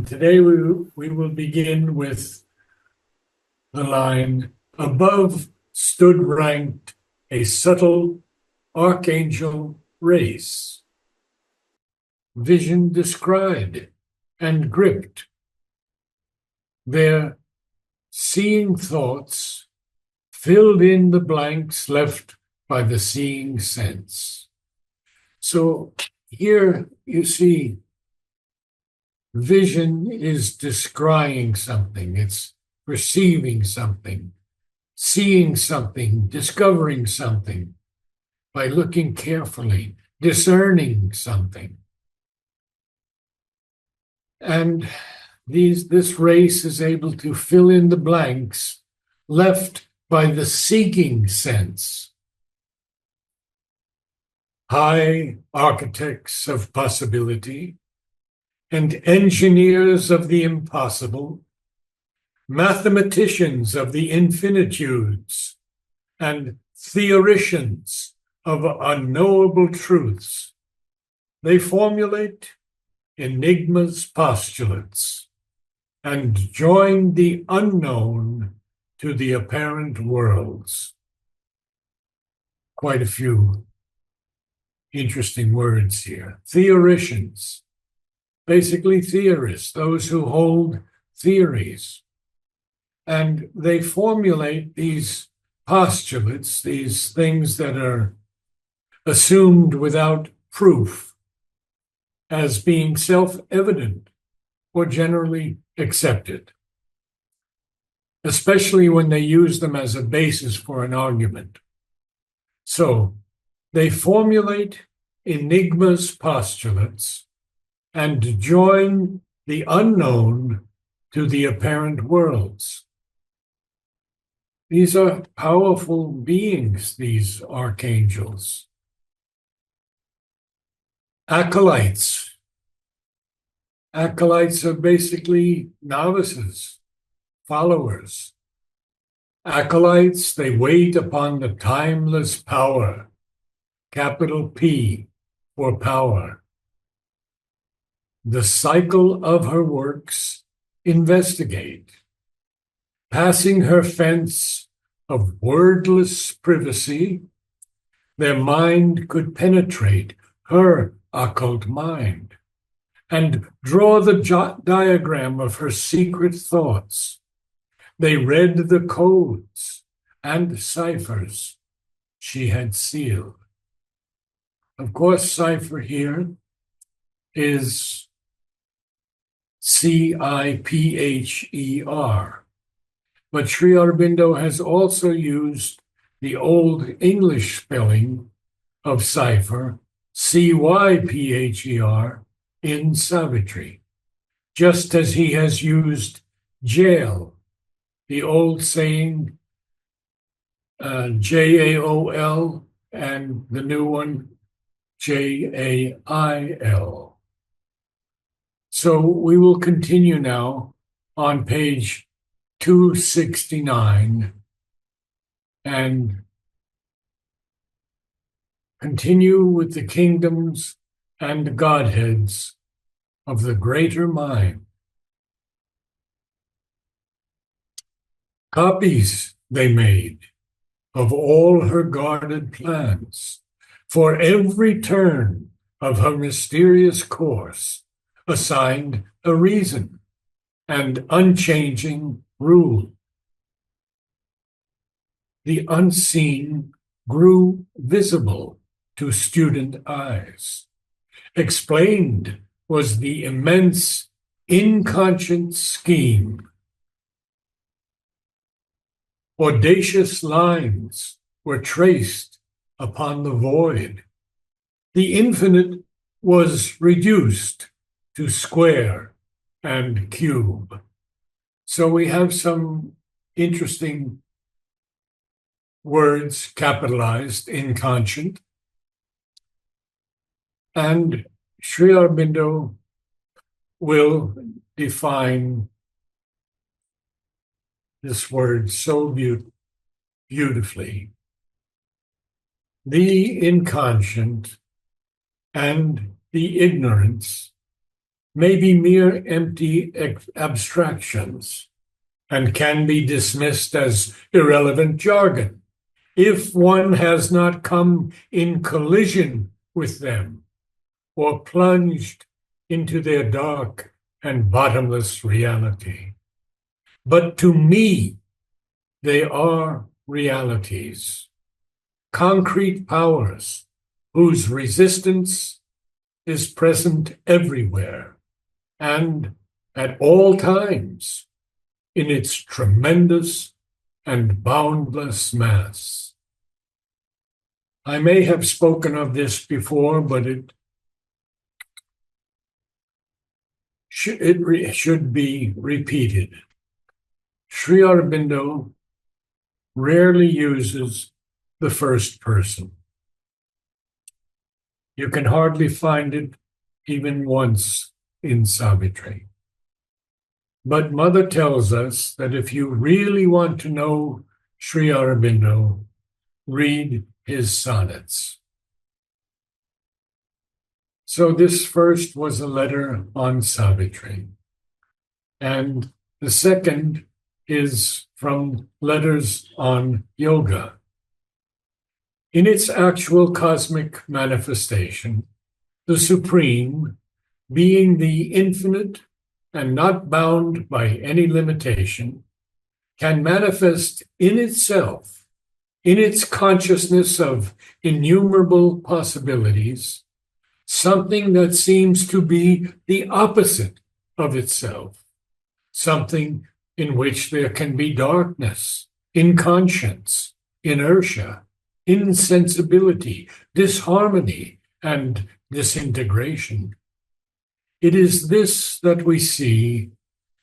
And today we will begin with the line, above stood ranked a subtle archangel race, vision descried and gripped, their seeing thoughts filled in the blanks left by the seeing sense. So here you see vision is descrying something, it's perceiving something, seeing something, discovering something by looking carefully, discerning something. And this race is able to fill in the blanks left by the seeking sense. High architects of possibility and engineers of the impossible, mathematicians of the infinitudes, and theoricians of unknowable truths, they formulate enigmas, postulates, and join the unknown to the apparent worlds. Quite a few interesting words here. Theoricians, basically theorists, those who hold theories. And they formulate these postulates, these things that are assumed without proof, as being self-evident or generally accepted, especially when they use them as a basis for an argument. So they formulate enigmas, postulates, and join the unknown to the apparent worlds. These are powerful beings, these archangels. Acolytes. Acolytes are basically novices, followers. Acolytes, they wait upon the timeless power, capital P for power. The cycle of her works investigate, passing her fence of wordless privacy, their mind could penetrate her occult mind and draw the diagram of her secret thoughts. They read the codes and ciphers she had sealed. Of course, cipher here is CIPHER. But Sri Aurobindo has also used the Old English spelling of cipher, CYPHER, in Savitri, just as he has used jail, the old saying JAOL, and the new one JAIL. So we will continue now on page 269 and continue with the kingdoms and godheads of the greater mind. Copies they made of all her guarded plans, for every turn of her mysterious course assigned a reason and unchanging rule. The unseen grew visible to student eyes. Explained was the immense inconscient scheme. Audacious lines were traced upon the void. The infinite was reduced to square and cube. So we have some interesting words capitalized, inconscient. And Sri Aurobindo will define this word so beautifully. The inconscient and the ignorance may be mere empty abstractions and can be dismissed as irrelevant jargon if one has not come in collision with them or plunged into their dark and bottomless reality. But to me, they are realities, concrete powers whose resistance is present everywhere and at all times in its tremendous and boundless mass. I may have spoken of this before, but it should be repeated. Sri Aurobindo rarely uses the first person. You can hardly find it even once in Savitri. But Mother tells us that if you really want to know Sri Aurobindo, read his sonnets. So this first was a letter on Savitri. And the second is from letters on yoga. In its actual cosmic manifestation, the Supreme, being the infinite and not bound by any limitation, can manifest in itself, in its consciousness of innumerable possibilities, something that seems to be the opposite of itself, something in which there can be darkness, inconscience, inertia, insensibility, disharmony, and disintegration. It is this that we see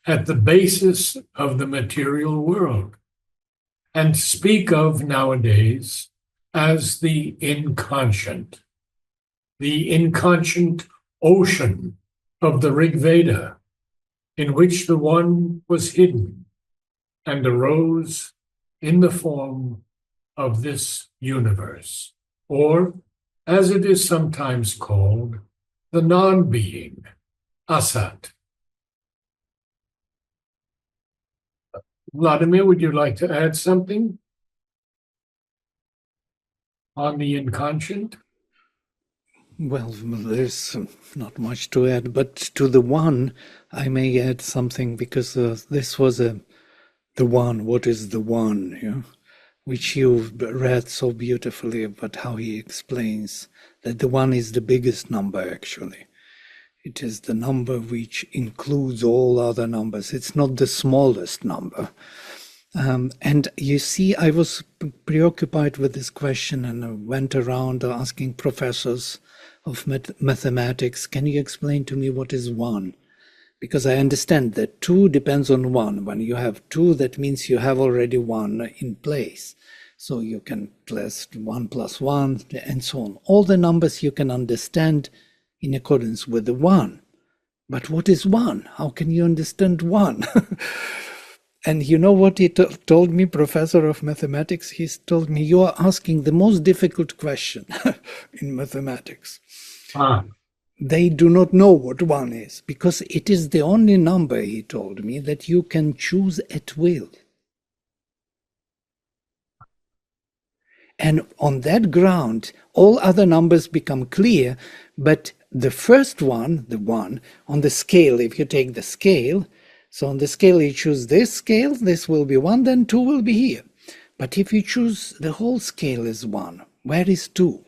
at the basis of the material world and speak of nowadays as the inconscient ocean of the Rig Veda, in which the One was hidden and arose in the form of this universe, or, as it is sometimes called, the non-being, Asat. Vladimir, would you like to add something on the inconscient? Well, there's not much to add, but to the one, I may add something, because this was the one. What is the one? Yeah? Which you read so beautifully about how he explains that the one is the biggest number, actually. It is the number which includes all other numbers. It's not the smallest number. And you see, I was preoccupied with this question, and I went around asking professors of mathematics, can you explain to me what is one? Because I understand that 2 depends on 1. When you have 2, that means you have already 1 in place. So you can plus 1 plus 1 and so on. All the numbers you can understand in accordance with the 1. But what is 1? How can you understand 1? And you know what he told me, professor of mathematics? He told me, you are asking the most difficult question in mathematics. They do not know what 1 is, because it is the only number, he told me, that you can choose at will. And on that ground, all other numbers become clear, but the first one, the 1, on the scale, if you take the scale, so on the scale you choose this scale, this will be 1, then 2 will be here. But if you choose the whole scale as 1, where is 2?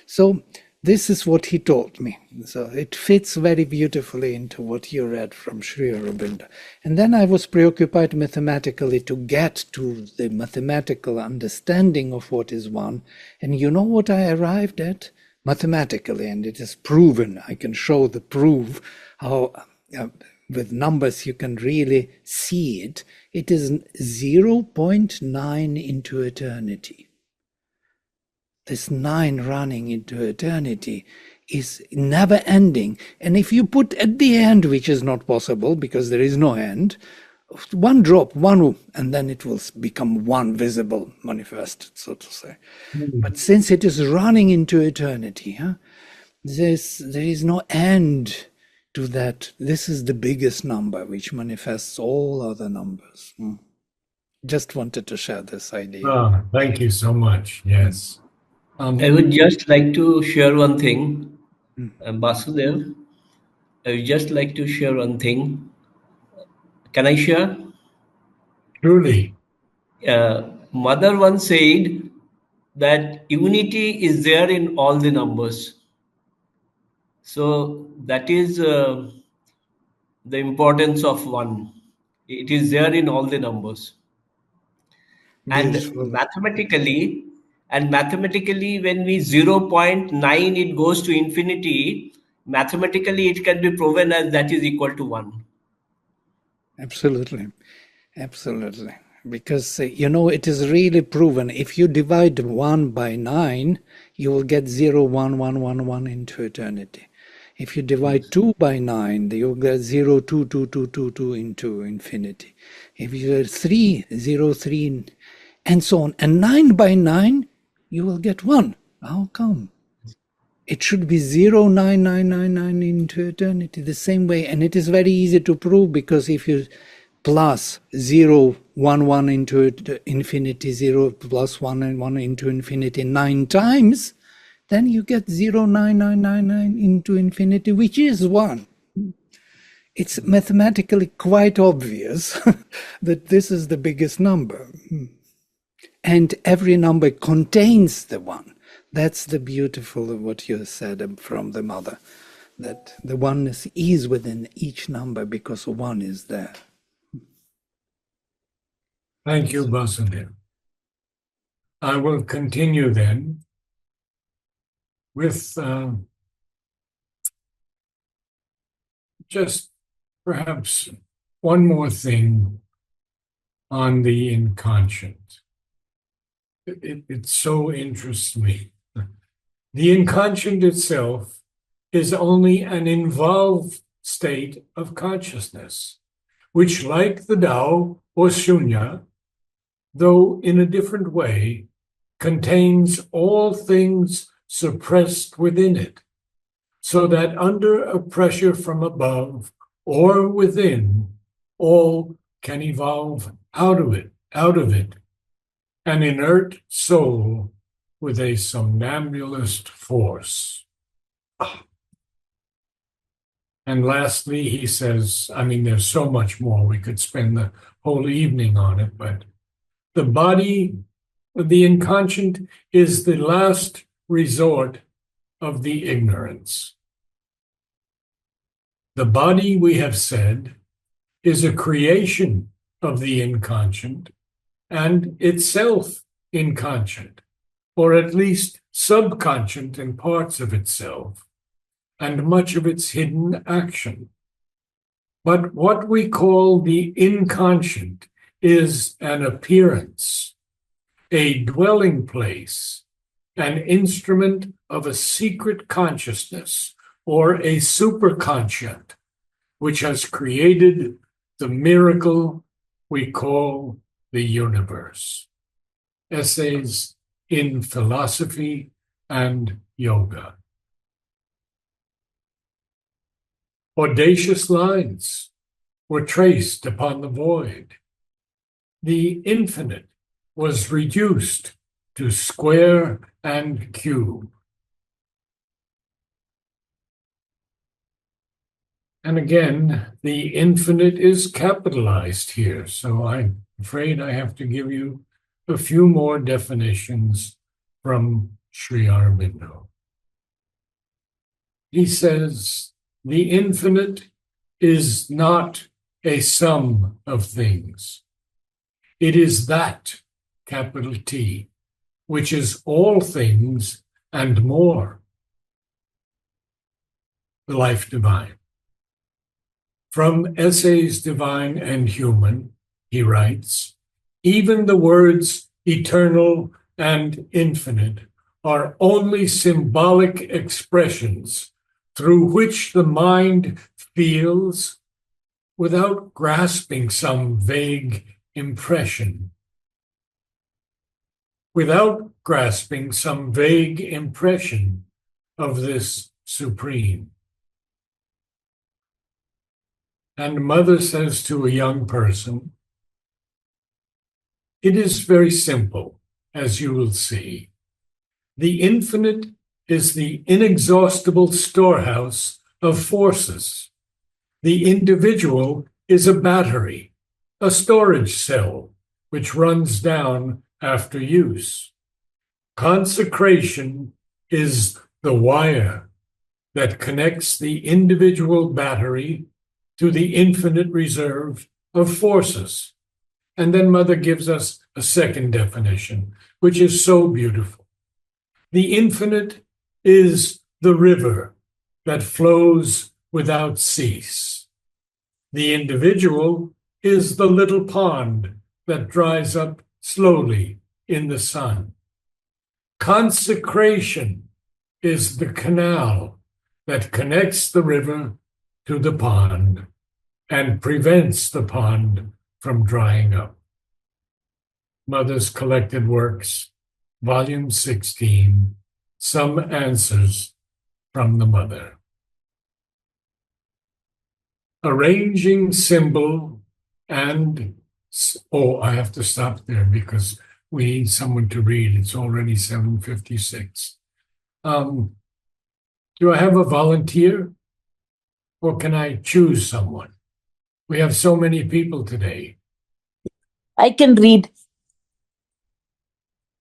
So this is what he told me. So it fits very beautifully into what you read from Sri Aurobindo. And then I was preoccupied mathematically to get to the mathematical understanding of what is 1. And you know what I arrived at? Mathematically, and it is proven. I can show the proof how with numbers you can really see it. It is 0.9 into eternity. This 9 running into eternity is never ending. And if you put at the end, which is not possible because there is no end, 1 drop, 1, and then it will become 1 visible, manifested, so to say. But since it is running into eternity, there is no end to that. This is the biggest number which manifests all other numbers. Just wanted to share this idea. Thank you so much. Yes. I would just like to share one thing, Basudev. I would just like to share one thing. Can I share? Truly. Mother once said that unity is there in all the numbers. So that is the importance of one. It is there in all the numbers. And Beautiful. mathematically, when we 0.9 it goes to infinity, mathematically it can be proven as that is equal to 1. Absolutely. Absolutely. Because, it is really proven. If you divide 1 by 9, you will get 0, 1, 1, 1, 1 into eternity. If you divide 2 by 9, you'll get 0, 2, 2, 2, 2, 2 into infinity. If you get 3, 0, 3, and so on. And 9 by 9, you will get 1. How come? It should be 0, 9, 9, 9, 9 into eternity, the same way. And it is very easy to prove, because if you plus 0, 1, 1 into infinity, 0 plus 1 and 1 into infinity 9 times, then you get 0, 9, 9, 9, 9 into infinity, which is 1. It's mathematically quite obvious that this is the biggest number. And every number contains the 1. That's the beautiful of what you said from the mother, that the oneness is within each number because 1 is there. Thank you, Basudev. I will continue then with just perhaps one more thing on the inconscient. It so interests me. The inconscient itself is only an involved state of consciousness, which, like the Tao or Shunya, though in a different way, contains all things suppressed within it, so that under a pressure from above or within, all can evolve out of it, an inert soul with a somnambulist force. And lastly, he says, there's so much more. We could spend the whole evening on it, but the body, the inconscient, is the last resort of the ignorance. The body, we have said, is a creation of the inconscient and itself inconscient, or at least subconscient in parts of itself and much of its hidden action. But what we call the inconscient is an appearance, a dwelling place, an instrument of a secret consciousness or a superconscient, which has created the miracle we call the universe. Essays in Philosophy and Yoga. Audacious lines were traced upon the void. The infinite was reduced to square and cube. And again, the infinite is capitalized here, so I'm afraid I have to give you a few more definitions from Sri Aurobindo. He says, the infinite is not a sum of things. It is that, capital T, which is all things and more. The Life Divine. From Essays Divine and Human, he writes, even the words eternal and infinite are only symbolic expressions through which the mind feels without grasping some vague impression. Without grasping some vague impression of this supreme. And mother says to a young person, it is very simple, as you will see. The infinite is the inexhaustible storehouse of forces. The individual is a battery, a storage cell, which runs down after use. Consecration is the wire that connects the individual battery to the infinite reserve of forces. And then Mother gives us a second definition, which is so beautiful. The infinite is the river that flows without cease. The individual is the little pond that dries up slowly in the sun. Consecration is the canal that connects the river to the pond and prevents the pond from drying up. Mother's Collected Works, Volume 16, Some Answers from the Mother. Arranging symbol and, I have to stop there because we need someone to read. It's already 7:56. Do I have a volunteer? Or can I choose someone? We have so many people today. I can read.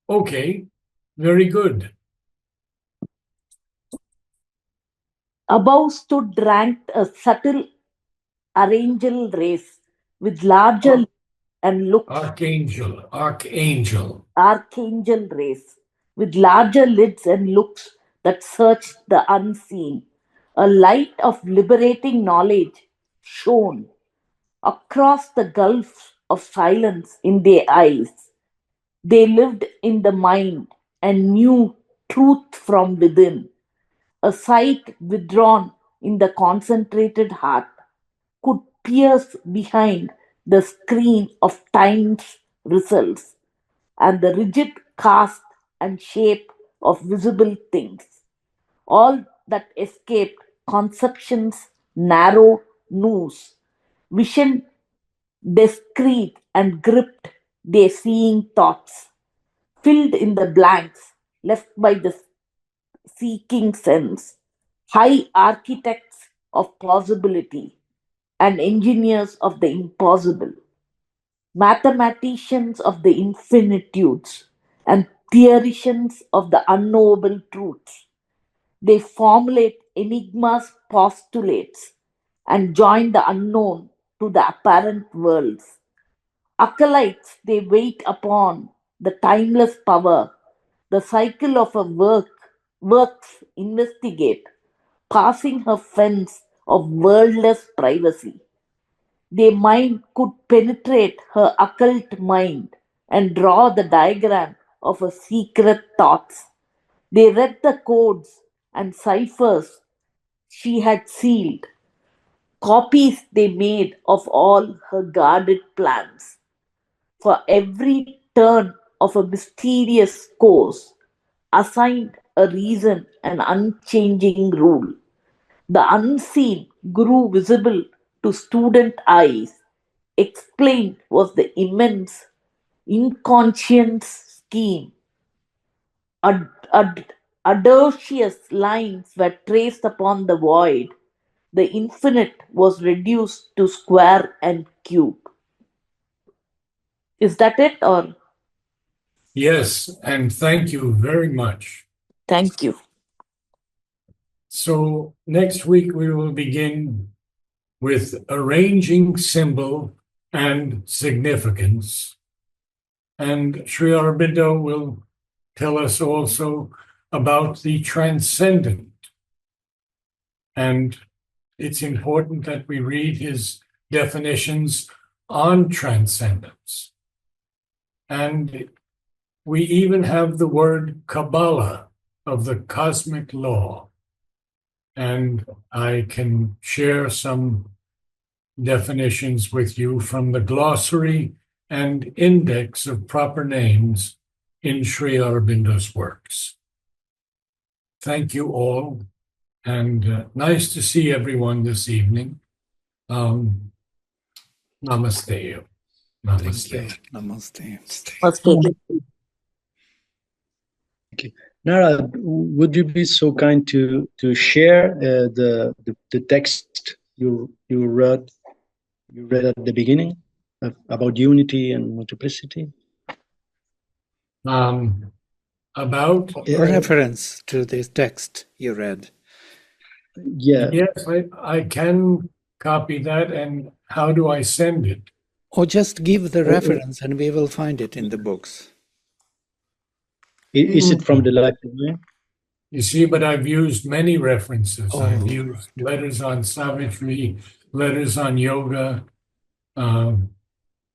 Okay, very good. Above stood ranked a subtle archangel race with larger and looks. Archangel. Archangel race with larger lids and looks that searched the unseen. A light of liberating knowledge shone across the gulf of silence in their eyes. They lived in the mind and knew truth from within. A sight withdrawn in the concentrated heart could pierce behind the screen of time's results and the rigid cast and shape of visible things. All that escaped conception's narrow noose. Vision discreet and gripped their seeing thoughts, filled in the blanks left by the seeking sense. High architects of possibility and engineers of the impossible, mathematicians of the infinitudes, and theorians of the unknowable truths. They formulate enigmas, postulates, and join the unknown to the apparent worlds. Acolytes, they wait upon the timeless power, the cycle of a works investigate, passing her fence of worldless privacy. Their mind could penetrate her occult mind and draw the diagram of her secret thoughts. They read the codes and ciphers she had sealed, copies they made of all her guarded plans. For every turn of a mysterious course, assigned a reason and unchanging rule. The unseen grew visible to student eyes. Explained was the immense, inconscient scheme. Audacious lines were traced upon the void. The infinite was reduced to square and cube. Is that it, or? Yes, and thank you very much. Thank you. So next week we will begin with arranging symbol and significance. And Sri Aurobindo will tell us also about the transcendent. And it's important that we read his definitions on transcendence. And we even have the word Kabbalah of the cosmic law. And I can share some definitions with you from the glossary and index of proper names in Sri Aurobindo's works. Thank you all, and nice to see everyone this evening. Namaste. Thank you. Namaste. Namaste. Namaste. Narad, would you be so kind to share the text you read at the beginning about unity and multiplicity? About? A reference to this text you read. Yeah. Yes, I can copy that. And how do I send it? Or just give the reference and we will find it in the books. Is it from the Life Divine? You see, but I've used many references. Oh. I've used letters on Savitri, letters on yoga, the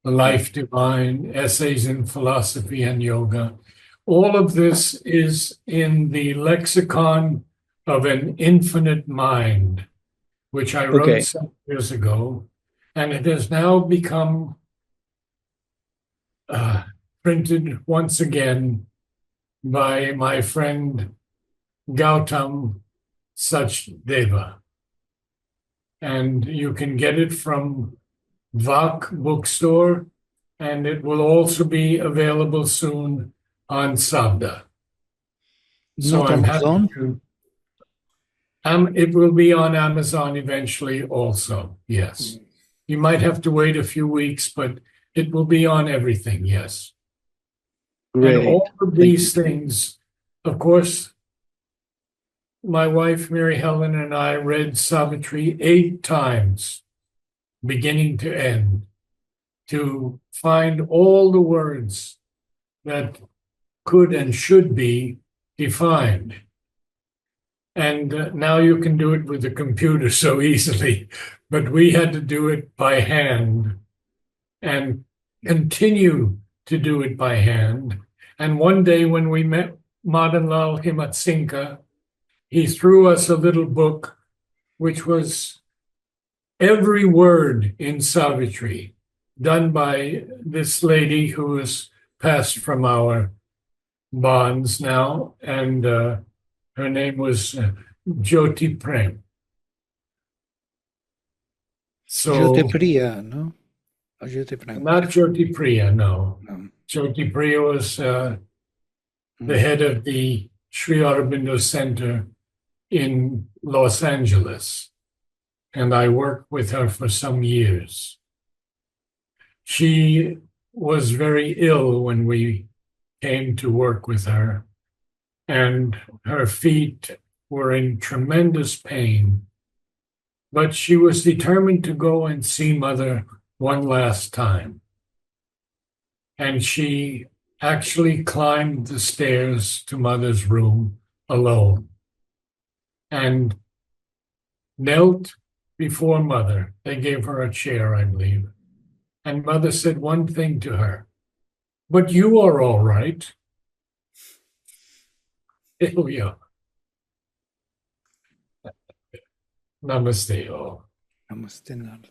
Life Divine, essays in philosophy and yoga. All of this is in the lexicon of an infinite mind, which I wrote Okay. some years ago, and it has now become printed once again by my friend Gautam Sachdeva. And you can get it from Vak bookstore, and it will also be available soon on Sabda. So Not I'm Amazon? happy to. It will be on Amazon eventually also, yes. You might have to wait a few weeks, but it will be on everything, yes. Great. And all of these things, of course, my wife, Mary Helen, and I read Savitri 8 times, beginning to end, to find all the words that could and should be defined. And now you can do it with a computer so easily, but we had to do it by hand and continue to do it by hand. And one day when we met Madanlal Himatsinka, he threw us a little book, which was every word in Savitri, done by this lady who has passed from our bonds now, and her name was Jyoti Prem. So, Jyoti Priya, no? Or Jyoti Prem? not Jyoti Priya, no. No. Jyoti Priya was the head of the Sri Aurobindo Center in Los Angeles, and I worked with her for some years. She was very ill when we came to work with her, and her feet were in tremendous pain. But she was determined to go and see Mother one last time. And she actually climbed the stairs to Mother's room alone and knelt before Mother. They gave her a chair, I believe. And Mother said one thing to her, "But you are all right." Hallelujah. Namaste all. Namaste, Narad.